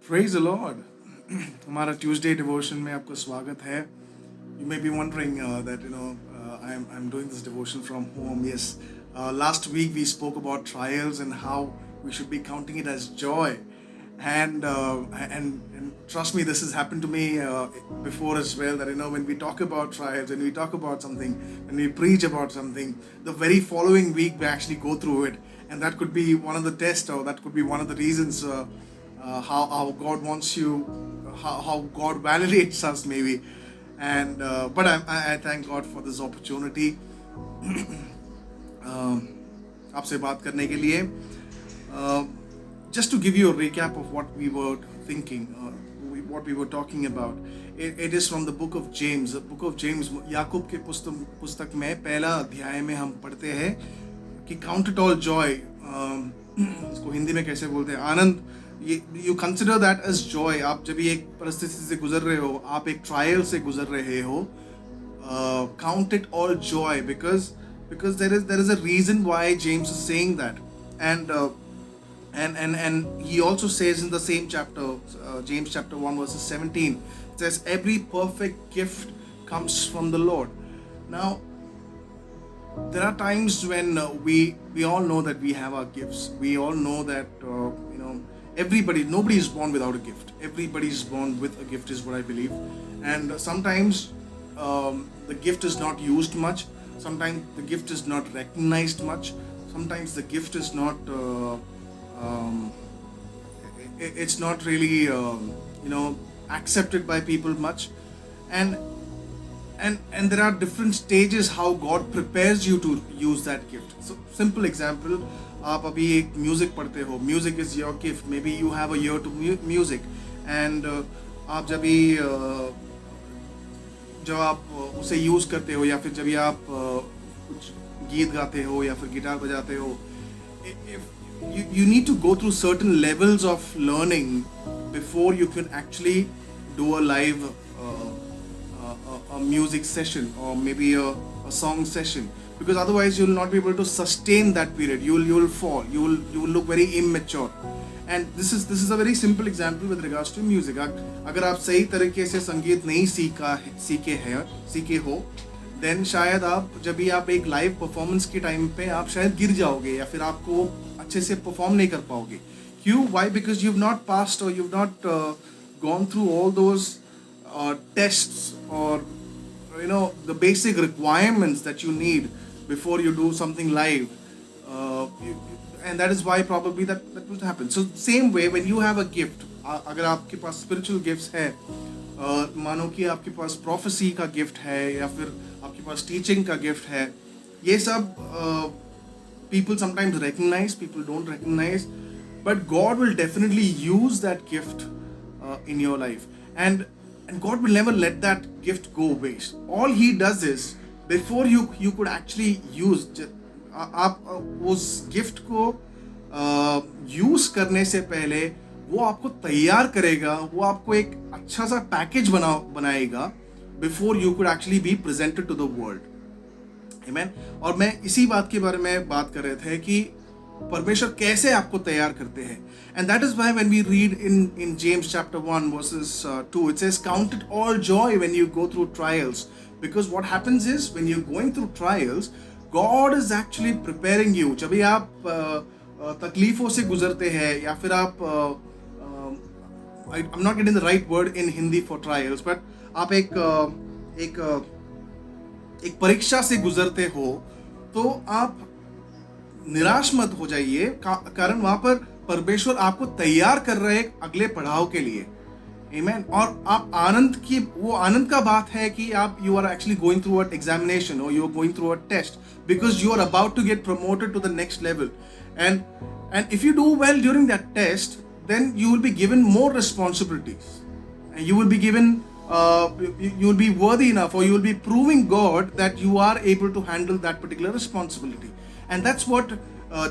Praise the Lord. हमारा Tuesday devotion में आपका स्वागत है. You may be wondering that I'm doing this devotion from home. Yes, last week we spoke about trials and how we should be counting it as joy. And trust me, this has happened to me before as well. That when we talk about trials, when we talk about something, when we preach about something, the very following week we actually go through it, and that could be one of the tests, or that could be one of the reasons. How God wants you, how God validates us maybe, and but I thank God for this opportunity आपसे बात करने के लिए. Just to give you a recap of what we were thinking, what we were talking about, it is from the book of James. The book of James, याकूब के पुस्तक में पहला अध्याय में हम पढ़ते हैं कि count it all joy. इसको हिंदी में कैसे बोलते हैं? आनंद. You consider that as joy. आप जब भी एक परिस्थिति से गुजर रहे हो, आप एक ट्रायल से गुजर रहे हो, count it all joy because there is a reason why James is saying that, and he also says in the same chapter, James chapter 1 verses 17, it says every perfect gift comes from the Lord. Now there are times when we all know that we have our gifts. We all know that nobody is born without a gift. Everybody is born with a gift is what I believe. And sometimes the gift is not used much. Sometimes the gift is not recognized much. Sometimes the gift is not it's not really accepted by people much. And there are different stages how God prepares you to use that gift. So simple example, आप अभी एक music पढ़ते हो. Music is your gift. Maybe you have a ear to music, and आप जब आप उसे use करते हो, या फिर जब भी आप कुछ गीत गाते हो या फिर गिटार बजाते हो, you need to go through certain levels of learning before you can actually do a live a music session, or maybe a song session, because otherwise you will not be able to sustain that period. You will fall. You will look very immature. And this is a very simple example with regards to music. अगर आप सही तरीके से संगीत नहीं सीखे हो, then शायद आप जब भी आप एक लाइव परफॉर्मेंस के टाइम पे आप शायद गिर जाओगे, या फिर आपको अच्छे से परफॉर्म नहीं कर पाओगे. क्यों? Why? Because you've not passed, or you've not gone through all those tests, or the basic requirements that you need before you do something live, and that is why probably that will happen. So same way, when you have a gift, अगर आपके पास spiritual gifts है, मानो कि आपके पास prophecy का gift है, या फिर आपके पास teaching का gift है, ये सब people sometimes recognize, people don't recognize, but God will definitely use that gift in your life, and God will never let that gift go waste. All He does is, before you could actually use, आप उस gift को use करने से पहले वो आपको तैयार करेगा, वो आपको एक अच्छा सा पैकेज बनाएगा before you could actually be presented to the world. Amen. और मैं इसी बात के बारे में बात कर रहे थे कि परमेश्वर कैसे आपको तैयार करते हैं. And that is why when we read in James chapter 1 verses 2, it says, count it all joy when you go through trials. Because what happens is, when you're going through trials, God is actually preparing you. जब भी आप तकलीफों से गुजरते हैं, या फिर आप I'm not getting the right word in Hindi for trials, but आप एक परीक्षा से गुजरते हो, तो आप निराश मत हो जाइए, कारण वहां पर परमेश्वर आपको तैयार कर रहे हैं अगले पड़ाव के लिए. Amen. और आप वो आनंद का बात है कि आप you are actually going through an examination, or you are going through a test, because you are about to get promoted to the next level, and if you do well during that test, then you will be given more responsibilities, and you will be given you will be worthy enough, or you will be proving God that you are able to handle that particular responsibility. And that's what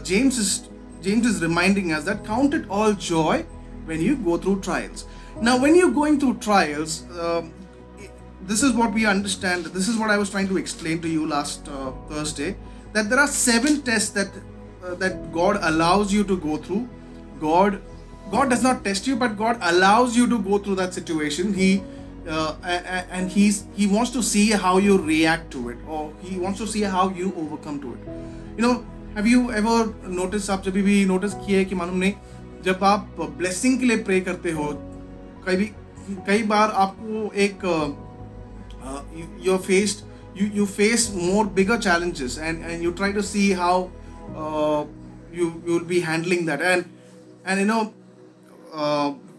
James is reminding us, that count it all joy when you go through trials. Now, when you're going through trials, this is what we understand. This is what I was trying to explain to you last Thursday, that there are 7 tests that God allows you to go through. God God does not test you, but God allows you to go through that situation. And he wants to see how you react to it, or he wants to see how you overcome to it. Have you ever noticed, आप जब भी notice किया है कि मालूम नहीं, जब आप blessing के लिए pray करते हो, कई बार आपको एक you face more bigger challenges, and you try to see how you will be handling that, and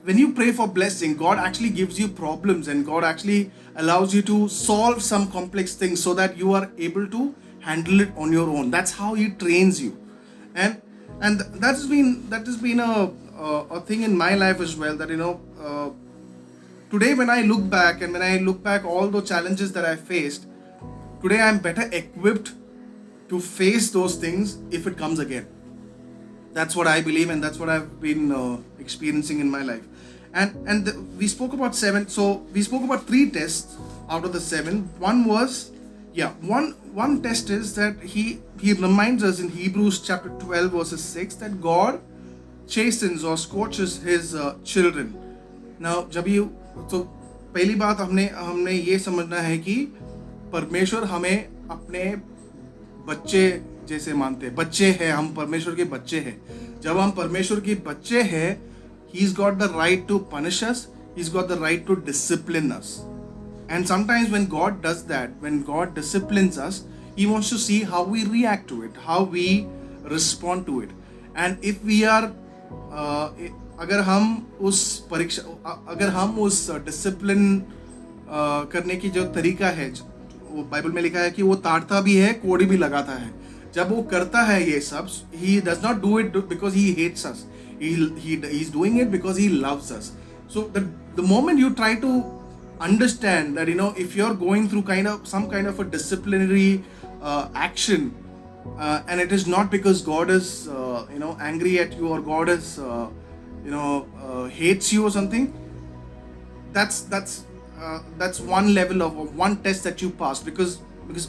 when you pray for blessing, God actually gives you problems, and God actually allows you to solve some complex things so that you are able to handle it on your own. That's how He trains you, and that has been a thing in my life as well. That today when I look back all the challenges that I faced, today I'm better equipped to face those things if it comes again. That's what I believe, and that's what I've been experiencing in my life. And we spoke about 7. So we spoke about 3 tests out of the 7. One test is that he reminds us in Hebrews chapter 12 verses 6 that God chastens or scorches His children. Now, तो पहली बात हमने ये समझना है कि परमेश्वर हमें अपने बच्चे जैसे मानते हैं. बच्चे हैं, हम परमेश्वर के बच्चे हैं. जब हम परमेश्वर के बच्चे हैं, He's got the right to punish us. He's got the right to discipline us. And sometimes when God does that, when God disciplines us, He wants to see how we react to it, how we respond to it. And if we are, अगर हम उस discipline करने की जो तरीका है, वो Bible में लिखा है कि वो ताड़ता भी है, कोड़ी भी लगाता है. जब वो करता है ये सब, he does not do it because he hates us. He's doing it because he loves us. So the moment you try to understand that, if you're going through some kind of a disciplinary action, and it is not because God is angry at you, or God is hates you or something, that's one level of one test that you pass, because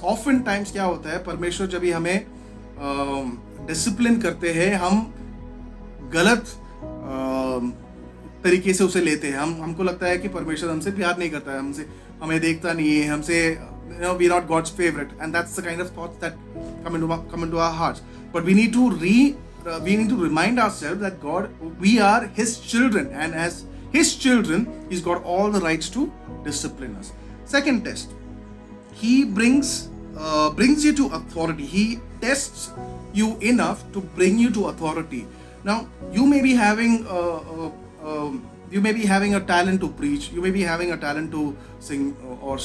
oftentimes क्या होता है, परमेश्वर जब भी हमें discipline करते हैं, हम गलत तरीके से उसे लेते हैं. हमको लगता है कि परमेश्वर हमसे प्यार नहीं करता है, हमें देखता नहीं है, हमसे we are not God's favorite, and that's the kind of thoughts that come into our hearts. But we need to remind ourselves that we are His children, and as His children, He's got all the rights to discipline us. Second test, He brings you to authority. He tests you enough to bring you to authority. Now, you may be having a talent to preach. You may be having a talent to sing, or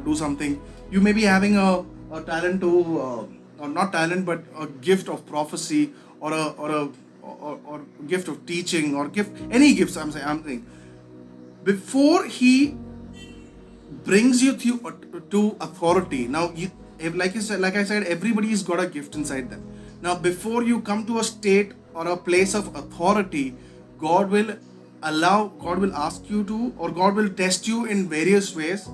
do something. You may be having a talent to, or not talent, but a gift of prophecy, or a gift of teaching, or any gifts. I'm saying, before He brings you to authority. Now, like I said, everybody's got a gift inside them. Now, before you come to a state or a place of authority, God will ask you to, or God will test you in various ways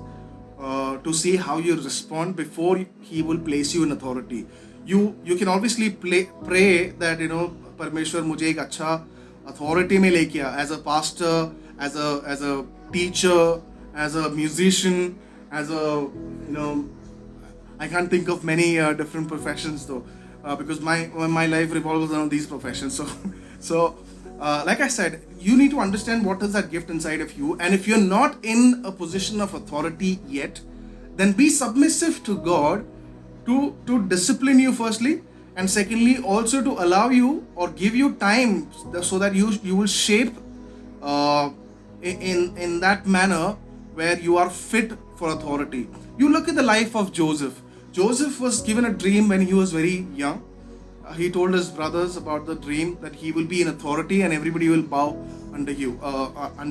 to see how you respond before He will place you in authority. You can obviously pray that परमेश्वर मुझे एक अच्छा authority में लेके आ, as a pastor, as a teacher, as a musician, as a I can't think of many different professions though, because my life revolves around these professions. So like I said, you need to understand what is that gift inside of you, and if you're not in a position of authority yet, then be submissive to God to discipline you firstly, and secondly also to allow you or give you time so that you will shape in that manner where you are fit for authority. You look at the life of Joseph. Joseph was given a dream when he was very young. He told his brothers about the dream that he will be in authority and everybody will bow under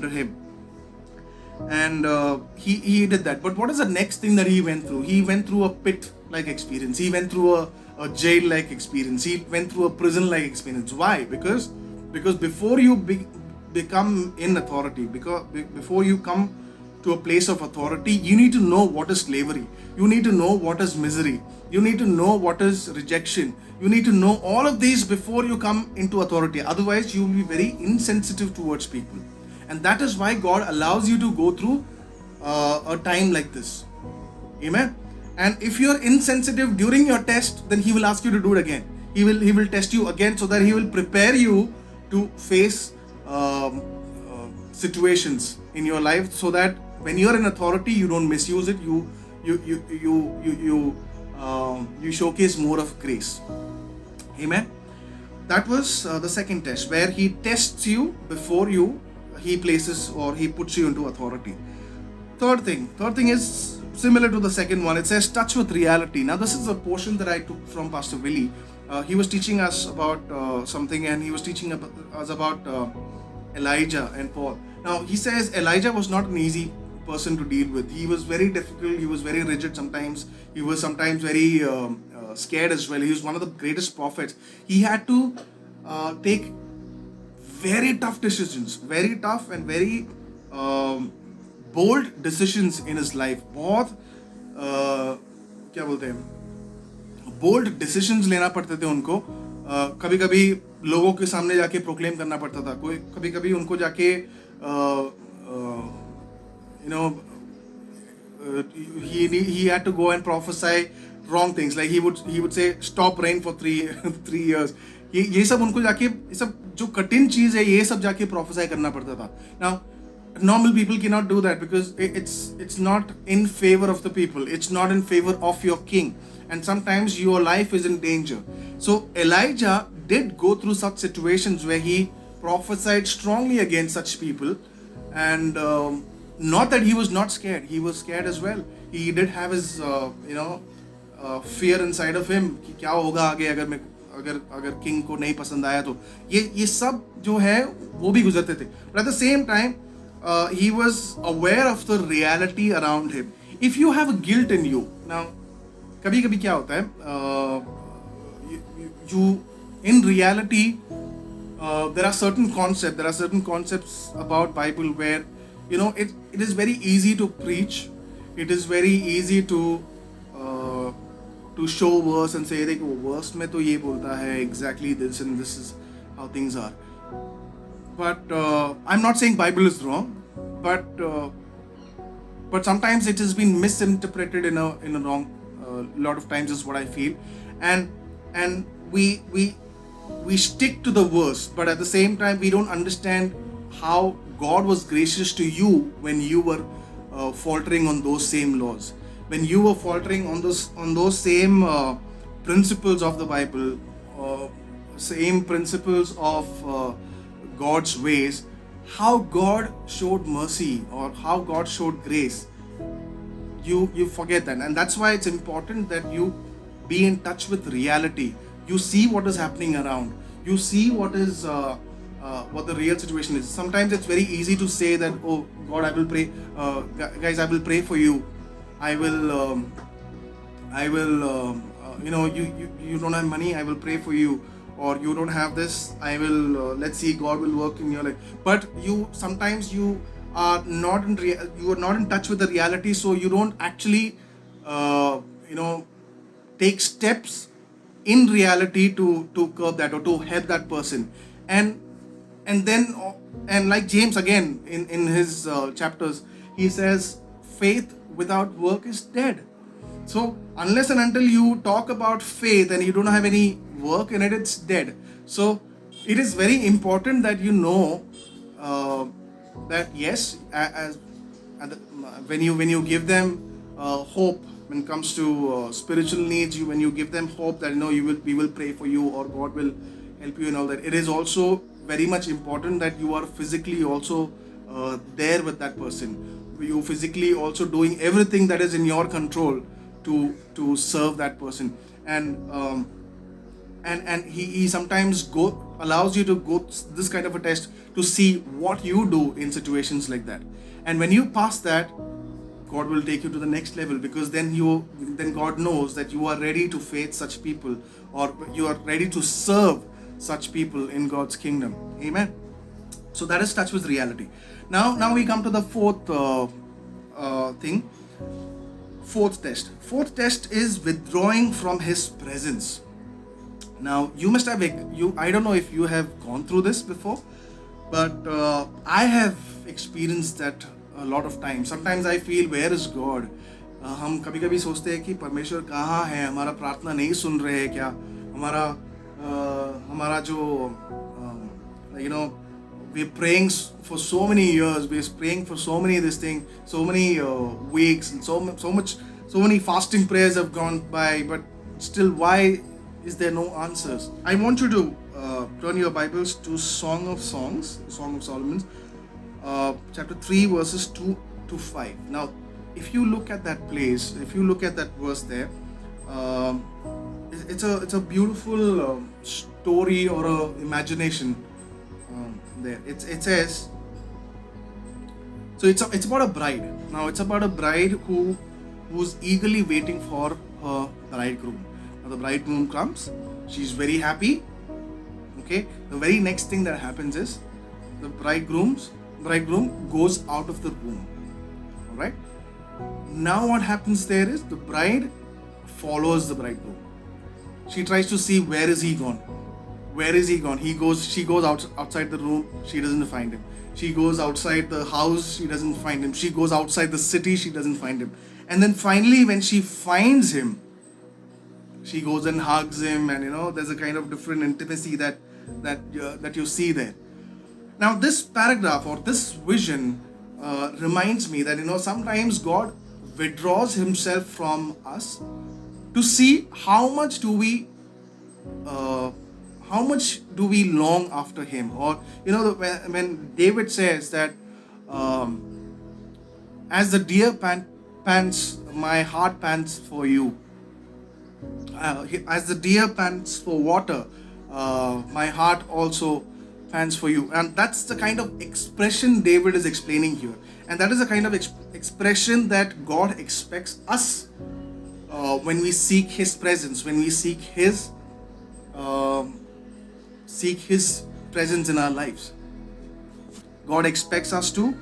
him. And he did that. But what is the next thing that he went through? He went through a pit-like experience. He went through a jail-like experience. He went through a prison-like experience. Why? Because before you become in authority, before you come to a place of authority, you need to know what is slavery. You need to know what is misery. You need to know what is rejection. You need to know all of these before you come into authority. Otherwise, you will be very insensitive towards people. And that is why God allows you to go through a time like this. Amen. And if you are insensitive during your test, then He will ask you to do it again. He will test you again, so that He will prepare you to face situations in your life, so that when you are in authority, you don't misuse it. You showcase more of grace. Amen. That was the second test, where He tests you before He places or He puts you into authority. Third thing is similar to the second one. It says touch with reality. Now this is a portion that I took from Pastor Willie. He was teaching us about something, and he was teaching us about Elijah and Paul. Now he says Elijah was not an easy person to deal with. He was very difficult. He was very rigid sometimes. He was sometimes very scared as well. He was one of the greatest prophets. He had to take very tough decisions, very tough and very bold decisions in his life. बहुत क्या बोलते हैं, bold decisions लेना पड़ते थे उनको. कभी कभी लोगों के सामने जाके प्रोक्लेम करना पड़ता था. कभी कभी उनको जाके he had to go and prophesy wrong things, like he would say stop rain for 3 years. ये सब उनको जाके, ये सब जो कठिन चीज है, ये सब जाके प्रोफेसाई करना पड़ता था. Now normal people cannot do that, because it's not in favor of the people. It's not in favor of your king, and sometimes your life is in danger. So Elijah did go through such situations where he prophesied strongly against such people, and not that he was not scared. He was scared as well. He did have his fear inside of him कि क्या होगा आगे अगर king को नहीं पसंद आया तो. ये सब जो है वो भी गुजरते थे. But at the same time, he was aware of the reality around him. If you have a guilt in you, now कभी-कभी क्या होता है, you in reality there are certain concepts about Bible where it is very easy to preach. It is very easy to show verse and say देखो verse में तो ये बोलता है exactly this and this is how things are. But I'm not saying Bible is wrong, but sometimes it has been misinterpreted in a wrong lot of times is what I feel, and we stick to the verse, but at the same time we don't understand how God was gracious to you when you were faltering on those same laws, when you were faltering on those same principles of the Bible, same principles of God's ways, how God showed mercy or how God showed grace. You forget that, and that's why it's important that you be in touch with reality. You see what is happening around. You see what the real situation is. Sometimes it's very easy to say that, oh God, I will pray, guys, I will pray for you. I will you don't have money, I will pray for you. Or you don't have this, I will let's see, God will work in your life. But sometimes you are not in touch with the reality, so you don't actually take steps in reality to curb that or to help that person. And like James again in his chapters, he says faith without work is dead. So unless and until you talk about faith and you don't have any work in it, it's dead. So it is very important that you know that yes, when you give them hope when it comes to spiritual needs, when you give them hope that we will pray for you or God will help you and all that, it is also very much important that you are physically also there with that person. You physically also doing everything that is in your control to serve that person. And he sometimes allows you to go this kind of a test to see what you do in situations like that. And when you pass that, God will take you to the next level, because then God knows that you are ready to face such people, or you are ready to serve such people in God's kingdom. Amen. So that is touch with reality. Now we come to the fourth thing. Fourth test is withdrawing from his presence. Now you must have I don't know if you have gone through this before, but I have experienced that a lot of times. Sometimes I feel, where is God? हम कभी कभी सोचते हैं कि परमेश्वर कहाँ है, हमारा प्रार्थना नहीं सुन रहे हैं क्या, हमारा जो we're praying for so many years, we're praying for so many this thing, so many weeks, and so many fasting prayers have gone by, but still, why is there no answers? I want you to turn your Bibles to Song of Solomon, chapter 3, verses 2 to 5. Now, if you look at that place, if you look at that verse there, it's a beautiful story or a imagination there. It says, so it's about a bride. Now it's about a bride who's eagerly waiting for her bridegroom. Now the bridegroom comes, she's very happy. Okay, the very next thing that happens is the bridegroom goes out of the room. All right. Now what happens there is the bride follows the bridegroom. She tries to see, where is he gone? Where is he gone? She goes outside the room, she doesn't find him. She goes outside the house, she doesn't find him. She goes outside the city, she doesn't find him. And then finally, when she finds him, she goes and hugs him, and there's a kind of different intimacy that you see there. Now, this paragraph or this vision reminds me that sometimes God withdraws himself from us to see how much do we long after him. Or when David says that as the deer pants, my heart pants for you. As the deer pants for water, my heart also pants for you. And that's the kind of expression David is explaining here. And that is the kind of expression that God expects us when we seek his presence, when we seek his presence in our lives. God expects us to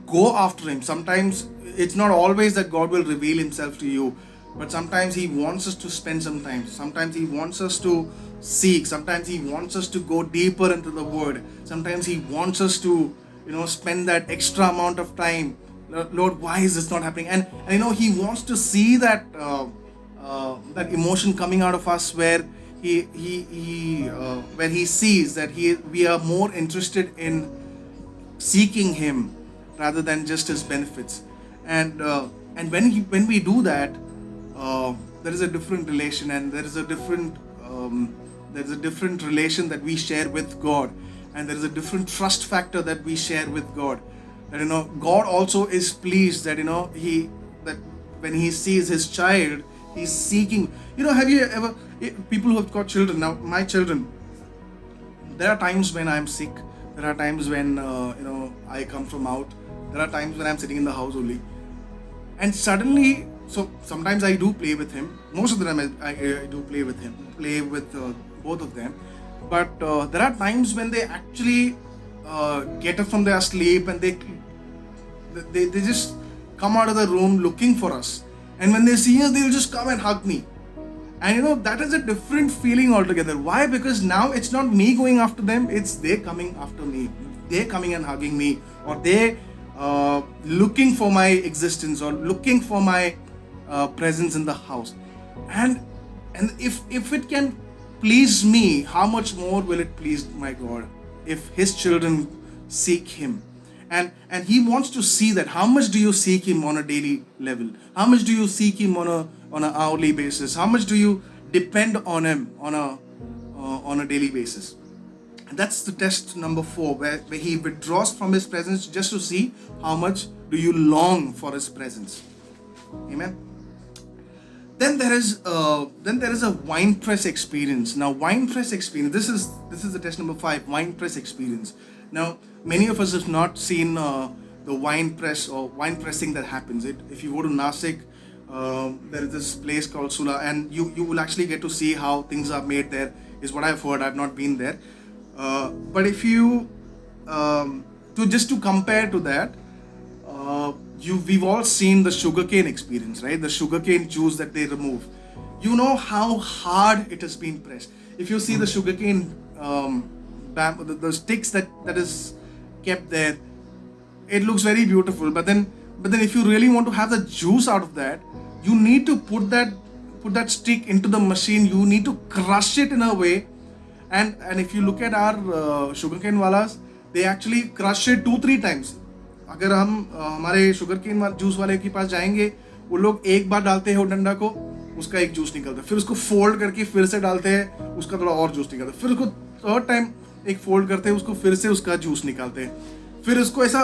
go after him. Sometimes it's not always that God will reveal himself to you, but sometimes he wants us to spend some time. Sometimes he wants us to seek. Sometimes he wants us to go deeper into the word. Sometimes he wants us to spend that extra amount of time. Lord, why is this not happening? And he wants to see that that emotion coming out of us, where he sees that we are more interested in seeking him rather than just his benefits. And when we do that, there is a different relation, and there is a different relation that we share with God, and there is a different trust factor that we share with God. That God also is pleased that that when he sees his child, he's seeking. Have you ever, people who have got children, now my children, there are times when I'm sick, there are times when I come from out, there are times when I'm sitting in the house only, and suddenly, so sometimes I do play with him. Most of the time I do play with both of them, but there are times when they actually get up from their sleep, and they just come out of the room looking for us, and when they see us, they will just come and hug me. And that is a different feeling altogether. Why? Because now it's not me going after them, it's they coming after me. They're coming and hugging me, or they looking for my existence, or looking for my presence in the house. And if it can please me, how much more will it please my God if his children seek him? And he wants to see that. How much do you seek him on a daily level? How much do you seek him on an hourly basis? How much do you depend on him on a daily basis? And that's the test number 4, where he withdraws from his presence just to see how much do you long for his presence. Amen. Then there is a wine press experience. Now, wine press experience. This is the test number 5. Wine press experience. Now, many of us have not seen the wine press or wine pressing that happens. If you go to Nasik, there is this place called Sula, and you will actually get to see how things are made there. Is what I've heard. I've not been there, but if you to compare to that, we've all seen the sugarcane experience, right? The sugarcane juice that they remove. You know how hard it has been pressed. If you see the sugarcane, the sticks that is kept there, it looks very beautiful. But then if you really want to have the juice out of that, you need to put that stick into the machine. You need to crush it in a way. And if you look at our sugarcane walas, they actually crush it 2-3 times. अगर हम हमारे sugar cane juice वाले के पास जाएंगे, वो लोग एक बार डालते हैं वो डंडा को, उसका एक जूस निकलता है, फिर उसको फोल्ड करके फिर से डालते हैं, उसका थोड़ा और जूस निकलता है, फिर उसको थर्ड टाइम एक फोल्ड करते हैं, उसको फिर से उसका जूस निकालते हैं, फिर उसको ऐसा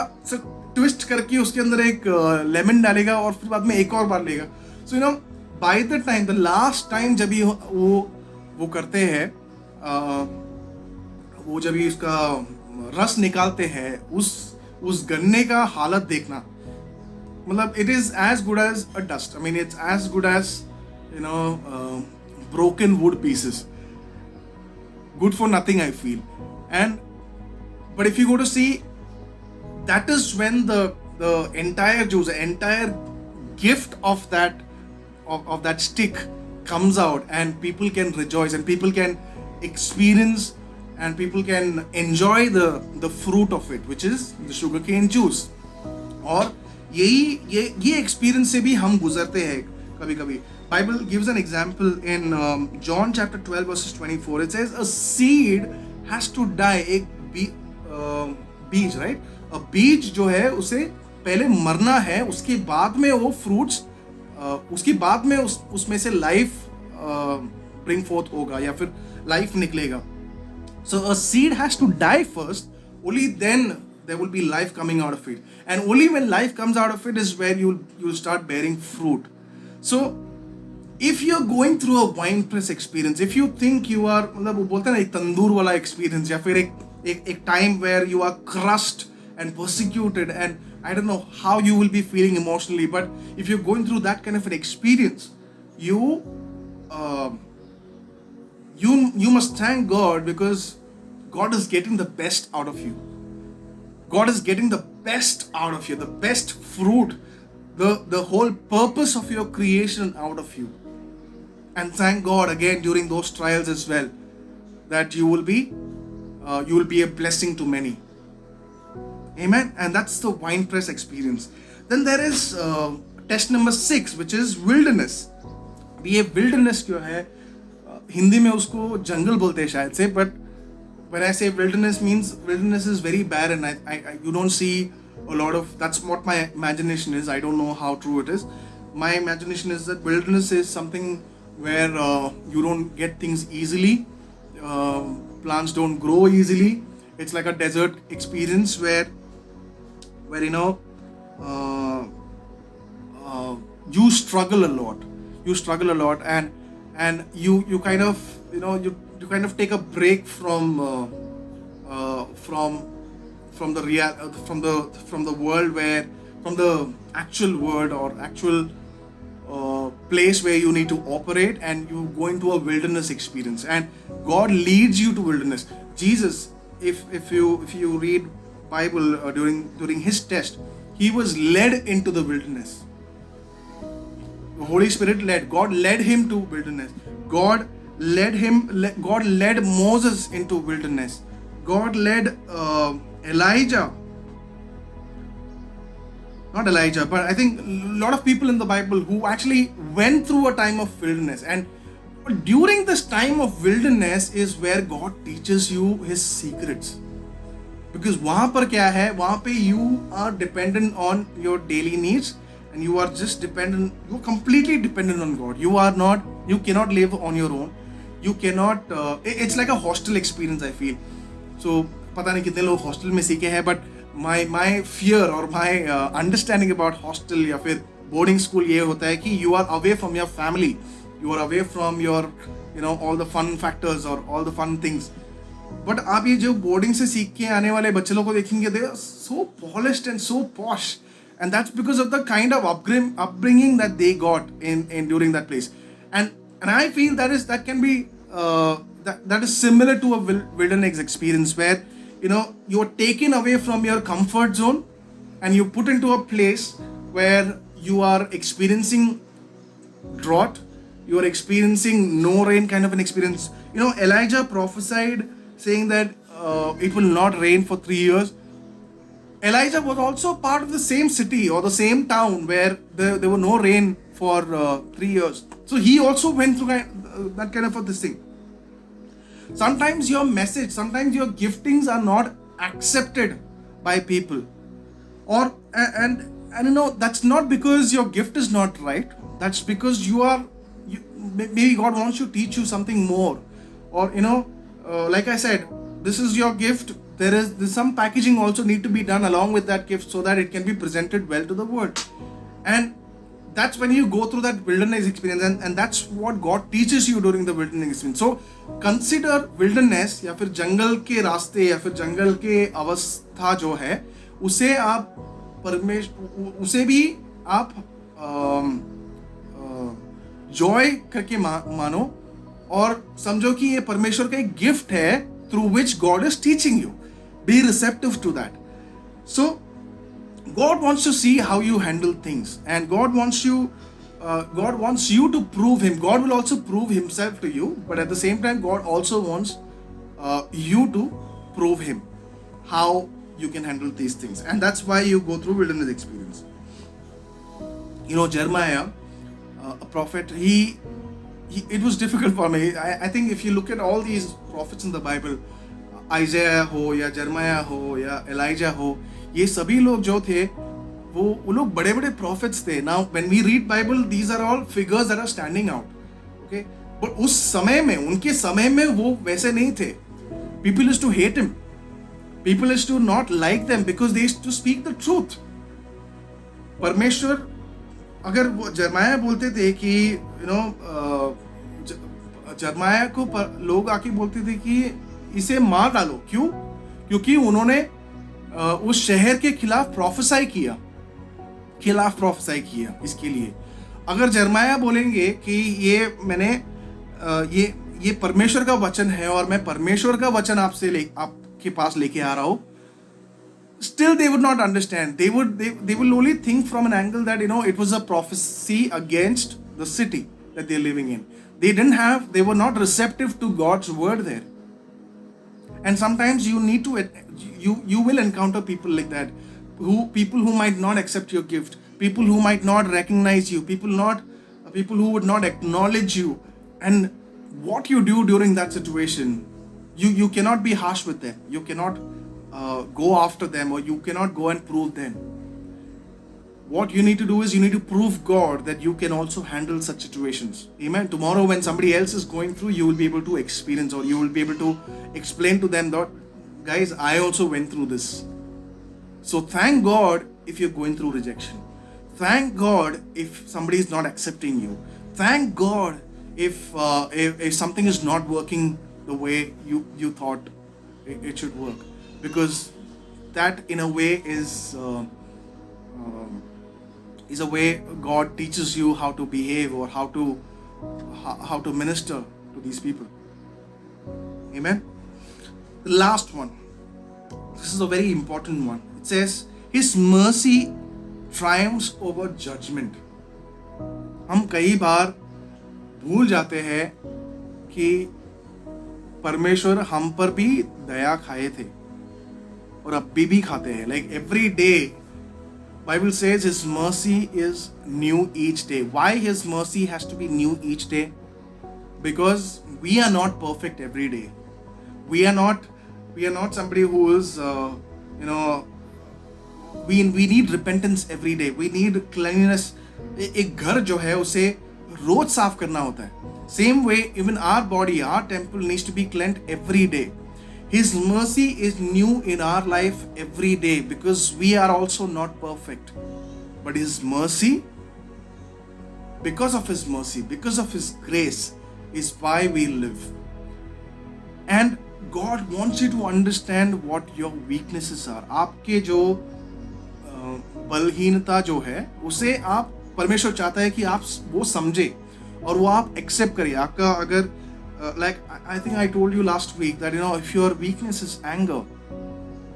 ट्विस्ट करके उसके अंदर एक लेमन डालेगा और फिर बाद में एक और बार लेगा. So you know by the time, the last time जब वो करते हैं, वो जब भी उसका रस निकालते हैं, उस गन्ने का हालत देखना, मतलब it is as good as a dust. I mean it's as good as you know broken wood pieces, good for nothing, I feel. But if you go to see, that is when the entire juice, the entire gift of that stick comes out, and people can rejoice, and people can experience, and people can enjoy the fruit of it, which is the sugarcane juice. और ये experience से भी हम गुजरते हैं कभी कभी. Bible gives an example in John chapter 12 verses 24. It says a seed has to die. एक बीज, right? A बीज जो है उसे पहले मरना है, उसके बाद में वो fruits, उसके बाद में उसमें से life bring forth होगा या फिर life निकलेगा. So a seed has to die first, only then there will be life coming out of it. And only when life comes out of it is where you'll start bearing fruit. So if you're going through a wine press experience, if you think you are, मतलब वो बोलते हैं ना एक तंदूर वाला experience, या फिर एक time where you are crushed and persecuted, and I don't know how you will be feeling emotionally, but if you're going through that kind of an experience, you must thank God, because God is getting the best out of you. God is getting the best out of you, the best fruit, the whole purpose of your creation out of you. And thank God again during those trials as well, that you will be a blessing to many. Amen. And that's the wine press experience. Then there is test number 6, which is wilderness. ये wilderness क्यों है? हिंदी में उसको जंगल बोलते हैं शायद से, but when I say wilderness, means wilderness is very barren. You don't see a lot of, that's what my imagination is. I don't know how true it is. My imagination is that wilderness is something where you don't get things easily, plants don't grow easily. It's like a desert experience where you know you struggle a lot, and you kind of, you know, you kind of take a break from the real from the world, where from the actual world or actual place where you need to operate, and you go into a wilderness experience, and God leads you to wilderness. Jesus, if you read Bible during his test, he was led into the wilderness. The Holy Spirit God led him to wilderness. God led Moses into wilderness. God led not Elijah, but I think a lot of people in the Bible who actually went through a time of wilderness. And during this time of wilderness is where God teaches you his secrets. Because वहाँ पर क्या है, वहाँ पे you are dependent on your daily needs, and you are just dependent, you're completely dependent on God. You cannot live on your own. You cannot, it's like a hostel experience, I feel. So पता नहीं कितने लोग hostel में सीखे हैं, but my fear or my understanding about hostel या फिर boarding school ये होता है कि you are away from your family, you are away from your, you know, all the fun factors or all the fun things. But आप ये जो boarding से सीख के आने वाले बच्चे लोगों को देखेंगे, they are so polished and so posh, and that's because of the kind of upbringing that they got in during that place. And I feel that can be that is similar to a wilderness experience, where, you know, you're taken away from your comfort zone and you put into a place where you are experiencing drought, you are experiencing no rain kind of an experience. Elijah prophesied saying that it will not rain for 3 years. Elijah was also part of the same city or the same town where there were no rain for 3 years. So he also went through that kind of this thing. Sometimes your message, sometimes your giftings are not accepted by people, and that's not because your gift is not right. That's because maybe God wants to teach you something more, or like I said, this is your gift. There's some packaging also need to be done along with that gift so that it can be presented well to the world. And that's when you go through that wilderness experience, and that's what God teaches you during the wilderness experience. So consider wilderness या फिर जंगल के रास्ते या फिर जंगल के अवस्था जो है, उसे भी आप जॉय करके मानो और समझो कि ये परमेश्वर का एक गिफ्ट है through which God is teaching you. Be receptive to that. So God wants to see how you handle things, and God wants you to prove Him. God will also prove Himself to you, but at the same time, God also wants you to prove Him, how you can handle these things, and that's why you go through wilderness experience. Jeremiah, a prophet, it was difficult for me. I think if you look at all these prophets in the Bible, Isaiah हो या Jeremiah हो या Elijah हो, ये सभी लोग जो थे वो लोग बड़े बड़े prophets थे. Now when we read Bible, these are all figures that are standing out. Okay, but उस समय में, उनके समय में वो वैसे नहीं थे. People used to hate him. People used to not like them because they used to speak the truth. परमेश्वर, अगर वो जरमाया बोलते थे कि जरमाया को लोग आके बोलते थे कि इसे मार डालो. क्यों? क्योंकि उन्होंने उस शहर के खिलाफ प्रोफेसाई किया इसके लिए. अगर जरमाया बोलेंगे कि ये परमेश्वर का वचन है और मैं परमेश्वर का वचन आपके पास लेके आ रहा हूं, still they would not understand. They will only think from an angle that it was a prophecy against the city that they're living in. They were not receptive to God's word there. And sometimes you will encounter people like that, people who might not accept your gift, people who might not recognize you, people who would not acknowledge you. And what you do during that situation, you cannot be harsh with them. You cannot go after them, or you cannot go and prove them. What you need to do is you need to prove God that you can also handle such situations. Amen. Tomorrow when somebody else is going through, you will be able to experience, or you will be able to explain to them that, guys, I also went through this. So thank God if you're going through rejection. Thank God if somebody is not accepting you. Thank God if something is not working the way you thought it should work. Because that in a way is a way God teaches you how to behave, or how to minister to these people. Amen. The last one. This is a very important one. It says, His mercy triumphs over judgment. हम कई बार भूल जाते हैं कि परमेश्वर हम पर भी दया खाए थे और अभी भी खाते हैं. Like every day, Bible says His mercy is new each day. Why His mercy has to be new each day? Because we are not perfect every day. We are not somebody who is we need repentance every day. We need cleanliness. एक घर जो है उसे रोज साफ करना होता है. Same way, even our body, our temple needs to be cleansed every day. His mercy is new in our life every day, because we are also not perfect. But His mercy, because of His mercy, because of His grace, is why we live. And God wants you to understand what your weaknesses are. आपके जो बलहीनता जो है उसे आप, परमेश्वर चाहता है कि आप वो समझे और वो आप एक्सेप्ट करिए. आपका अगर like I think I told you last week that if your weakness is anger,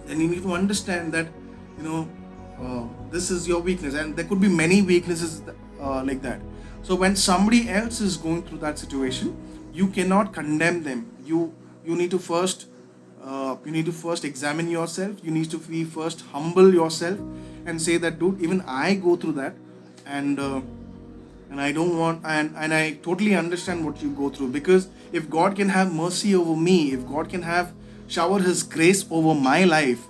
then you need to understand that this is your weakness, and there could be many weaknesses like that. So when somebody else is going through that situation, you cannot condemn them. You need to first examine yourself. You need to be first humble yourself and say that, dude, even I go through that, and I don't want, and I totally understand what you go through, because if God can have mercy over me, if God can have shower His grace over my life,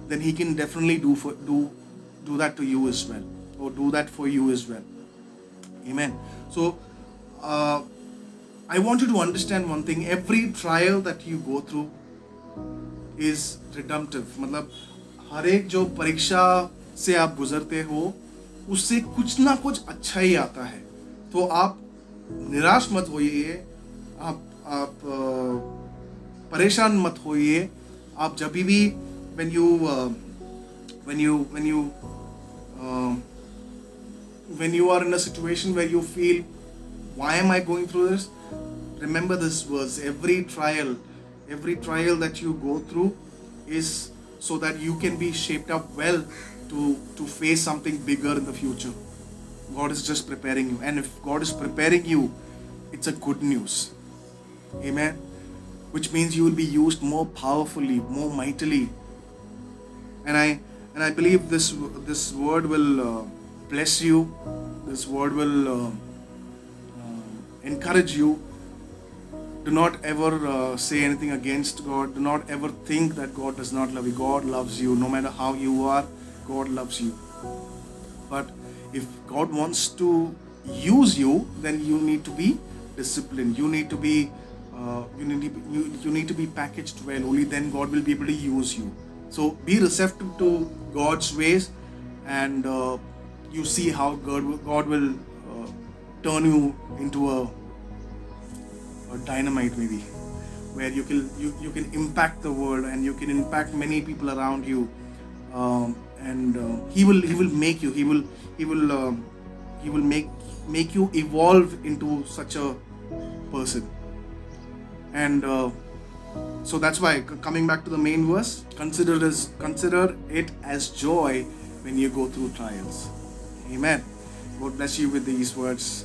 then He can definitely do that to you as well, or do that for you as well. Amen. So I want you to understand one thing: every trial that you go through is redemptive. मतलब हर एक जो परीक्षा से आप गुजरते हो, उससे कुछ ना कुछ अच्छा ही आता है. तो आप निराश मत होइए, आप परेशान मत होइए. आप जब भी when you are in a situation where you feel, why am I going through this? Remember this verse: every trial that you go through is so that you can be shaped up well to face something bigger in the future. God is just preparing you, and if God is preparing you, it's a good news. Amen. Which means you will be used more powerfully, more mightily. And I believe this word will bless you. This word will encourage you. Do not ever say anything against God. Do not ever think that God does not love you. God loves you. No matter how you are, God loves you. But if God wants to use you, then you need to be disciplined. You need to be you need to be packaged well. Only then God will be able to use you. So be receptive to God's ways, and you see how God will turn you into a dynamite, maybe, where you can impact the world, and you can impact many people around you, and he will make you, he will make you evolve into such a person. And so that's why, coming back to the main verse, consider it as joy when you go through trials. Amen. God bless you with these words.